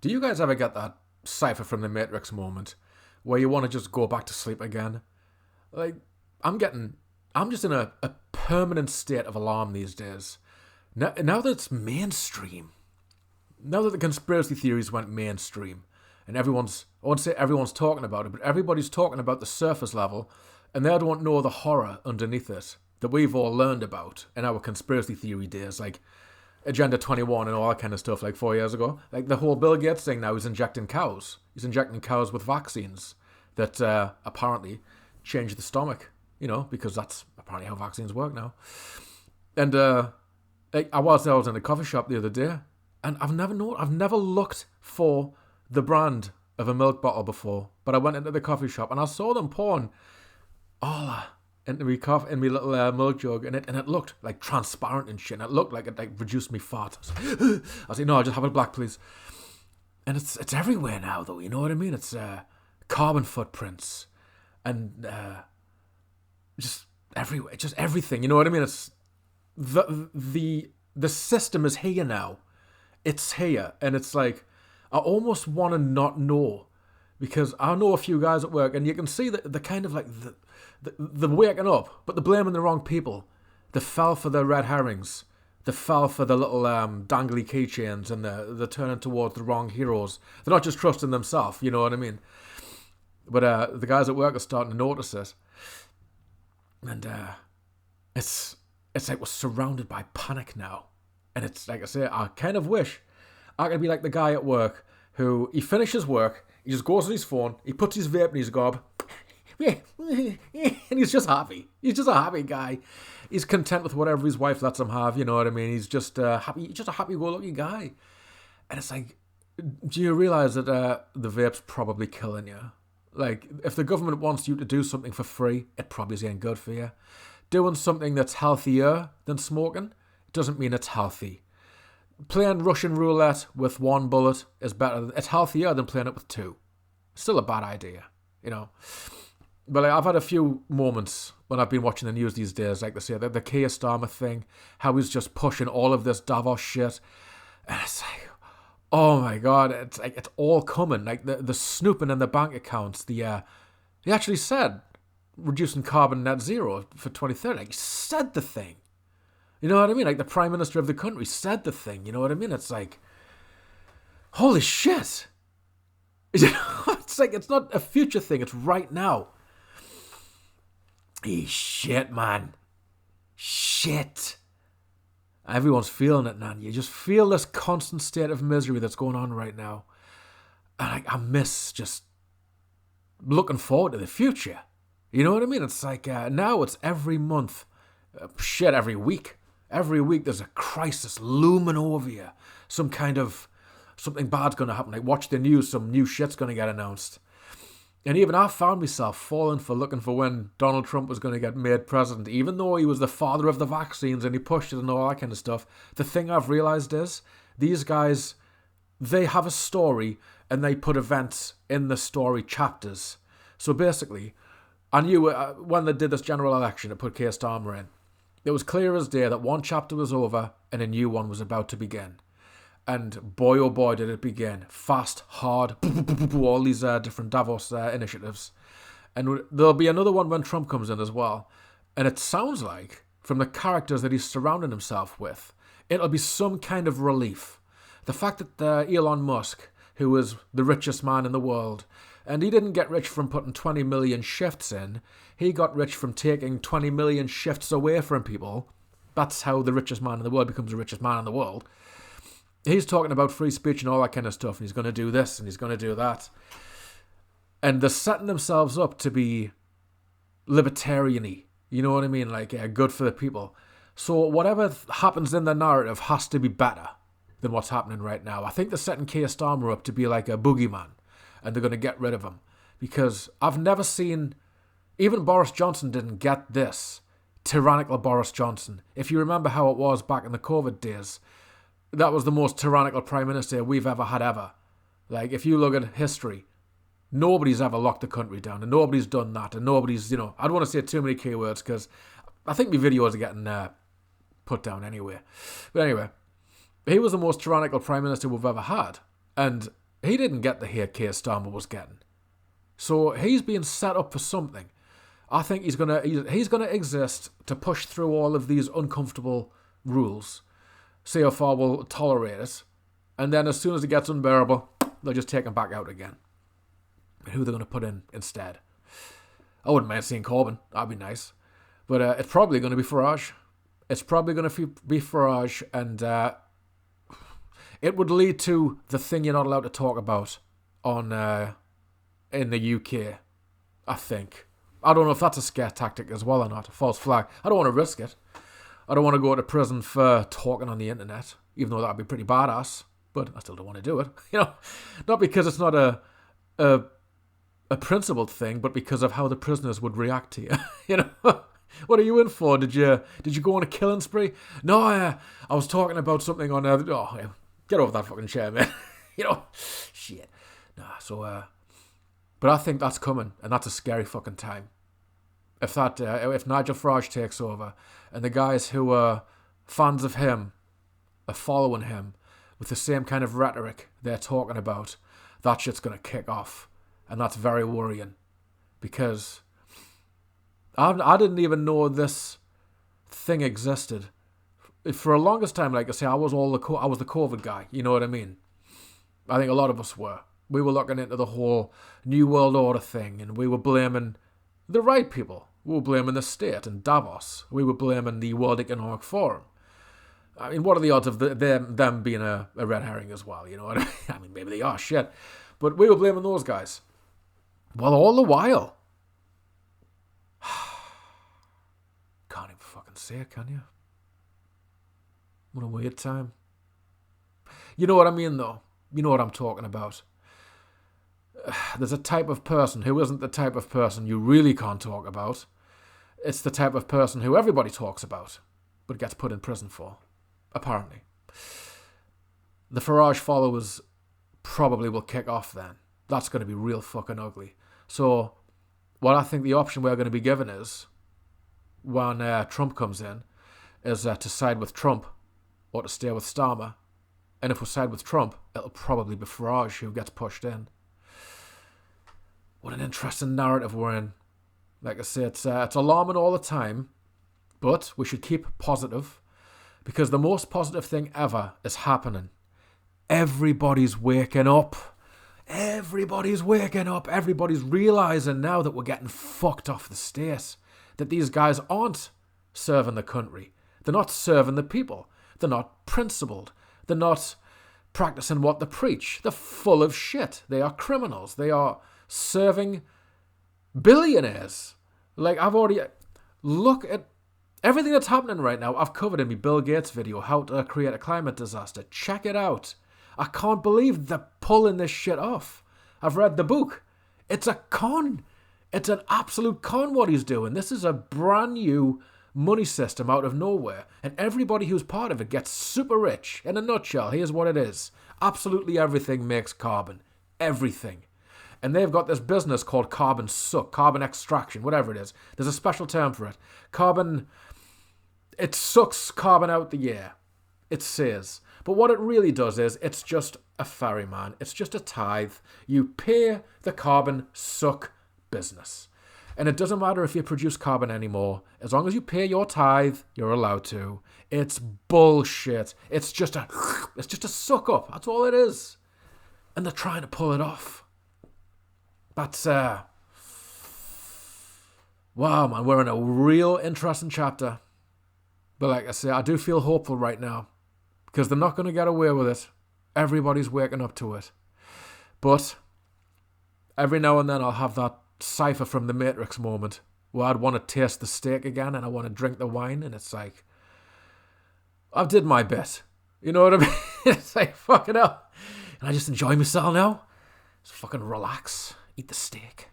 Do you guys ever get that Cypher from the Matrix moment where you want to just go back to sleep again? Like, I'm just in a permanent state of alarm these days. Now that it's mainstream, now that the conspiracy theories went mainstream, and I won't say everyone's talking about it, but everybody's talking about the surface level, and they don't know the horror underneath it that we've all learned about in our conspiracy theory days, like Agenda 21 and all that kind of stuff, like 4 years ago. Like the whole Bill Gates thing now is injecting cows. He's injecting cows with vaccines that apparently change the stomach, because that's apparently how vaccines work now. And I was in a coffee shop the other day, and I've never looked for the brand of a milk bottle before, but I went into the coffee shop and I saw them pouring Ola into my coffee in my little milk jug, and it looked like transparent and shit. And it looked like it reduced me fat. I was like, no, I'll just have it black, please. And it's everywhere now, though. You know what I mean? It's carbon footprints and just everywhere, just everything. You know what I mean? It's the system is here now. It's here, and it's like I almost want to not know, because I know a few guys at work, and you can see the kind of like the waking up, but they're blaming the wrong people. They fell for the red herrings. They fell for the little dangly keychains, and they're turning towards the wrong heroes. They're not just trusting themselves, you know what I mean? But the guys at work are starting to notice it. And it's like we're surrounded by panic now. And it's like I say, I kind of wish I could be like the guy at work who, he finishes work, he just goes on his phone, he puts his vape in his gob, and he's just happy. He's just a happy guy. He's content with whatever his wife lets him have, you know what I mean? He's just happy. He's just a happy-go-lucky guy. And it's like, do you realise that the vape's probably killing you? Like, if the government wants you to do something for free, it probably ain't good for you. Doing something that's healthier than smoking doesn't mean it's healthy. Playing Russian roulette with one bullet is better. It's healthier than playing it with two. Still a bad idea, you know. But I've had a few moments when I've been watching the news these days, like they say, the Keir Starmer thing, how he's just pushing all of this Davos shit. And it's like, oh my God, it's like it's all coming. Like the snooping in the bank accounts, he actually said reducing carbon net zero for 2030. Like, he said the thing. You know what I mean? Like the Prime Minister of the country said the thing. You know what I mean? It's like, holy shit. It's like, it's not a future thing. It's right now. Shit, man. Shit. Everyone's feeling it, man. You just feel this constant state of misery that's going on right now. And I miss just looking forward to the future. You know what I mean? It's like, now it's every month. Every week. Every week there's a crisis looming over you. Something bad's going to happen. Like, watch the news, some new shit's going to get announced. And even I found myself falling for looking for when Donald Trump was going to get made president, even though he was the father of the vaccines and he pushed it and all that kind of stuff. The thing I've realised is, these guys, they have a story and they put events in the story chapters. So basically, I knew when they did this general election, it put Keir Starmer in. It was clear as day that one chapter was over and a new one was about to begin. And boy, oh boy, did it begin. Fast, hard, all these different Davos initiatives. And there'll be another one when Trump comes in as well. And it sounds like, from the characters that he's surrounding himself with, it'll be some kind of relief. The fact that Elon Musk, who is the richest man in the world, and he didn't get rich from putting 20 million shifts in, he got rich from taking 20 million shifts away from people. That's how the richest man in the world becomes the richest man in the world. He's talking about free speech and all that kind of stuff, and he's going to do this and he's going to do that. And they're setting themselves up to be libertarian-y. You know what I mean? Like, good for the people. So whatever happens in the narrative has to be better than what's happening right now. I think they're setting Keir Starmer up to be like a boogeyman, and they're going to get rid of him. Because I've never seen... Even Boris Johnson didn't get this. Tyrannical Boris Johnson. If you remember how it was back in the COVID days... That was the most tyrannical prime minister we've ever had ever. Like, if you look at history, nobody's ever locked the country down, and nobody's done that, and nobody's, I don't want to say too many keywords, because I think my videos are getting put down anyway. But anyway, he was the most tyrannical prime minister we've ever had, and he didn't get the hair Keir Starmer was getting. So he's being set up for something. I think he's gonna exist to push through all of these uncomfortable rules, see how far we'll tolerate it, and then as soon as it gets unbearable, they'll just take him back out again. And who they're going to put in instead? I wouldn't mind seeing Corbyn. That'd be nice. But it's probably going to be Farage. It's probably going to be Farage, and it would lead to the thing you're not allowed to talk about on in the UK, I think. I don't know if that's a scare tactic as well or not, a false flag. I don't want to risk it. I don't want to go to prison for talking on the internet, even though that would be pretty badass, but I still don't want to do it. Not because it's not a principled thing, but because of how the prisoners would react to you. What are you in for? Did you go on a killing spree? No, I was talking about something on get over that fucking chair, man. Shit. Nah, so but I think that's coming, and that's a scary fucking time. If Nigel Farage takes over, and the guys who are fans of him are following him with the same kind of rhetoric they're talking about, that shit's gonna kick off. And that's very worrying, because I didn't even know this thing existed. For the longest time, like I say, I was the COVID guy. You know what I mean? I think a lot of us were. We were looking into the whole New World Order thing, and we were blaming the right people. We were blaming the state and Davos. We were blaming the World Economic Forum. I mean, what are the odds of them being a red herring as well? You know what I mean? I mean, maybe they are, shit. But we were blaming those guys. Well, all the while. Can't even fucking say it, can you? What a weird time. You know what I mean, though? You know what I'm talking about. There's a type of person who isn't the type of person you really can't talk about. It's the type of person who everybody talks about, but gets put in prison for, apparently. The Farage followers probably will kick off then. That's going to be real fucking ugly. So, what I think the option we're going to be given is, when Trump comes in, is to side with Trump or to stay with Starmer. And if we side with Trump, it'll probably be Farage who gets pushed in. What an interesting narrative we're in. Like I say, it's alarming all the time, but we should keep positive, because the most positive thing ever is happening. Everybody's waking up. Everybody's waking up. Everybody's realising now that we're getting fucked off the state. That these guys aren't serving the country. They're not serving the people. They're not principled. They're not practicing what they preach. They're full of shit. They are criminals. They are serving billionaires. Like, look at everything that's happening right now. I've covered in my Bill Gates video, How to Create a Climate Disaster. Check it out. I can't believe they're pulling this shit off. I've read the book. It's a con. It's an absolute con what he's doing. This is a brand new money system out of nowhere. And everybody who's part of it gets super rich. In a nutshell, here's what it is. Absolutely everything makes carbon. Everything. And they've got this business called carbon suck, carbon extraction, whatever it is. There's a special term for it. It sucks carbon out the air. It says. But what it really does is, it's just a ferryman. It's just a tithe. You pay the carbon suck business. And it doesn't matter if you produce carbon anymore. As long as you pay your tithe, you're allowed to. It's bullshit. It's just a suck up. That's all it is. And they're trying to pull it off. But, wow, man, we're in a real interesting chapter. But like I say, I do feel hopeful right now, because they're not going to get away with it. Everybody's waking up to it. But every now and then I'll have that Cypher from the Matrix moment where I'd want to taste the steak again and I want to drink the wine, and it's like, I've did my bit. You know what I mean? It's like, fucking hell. And I just enjoy myself now. Just fucking relax. Eat the steak.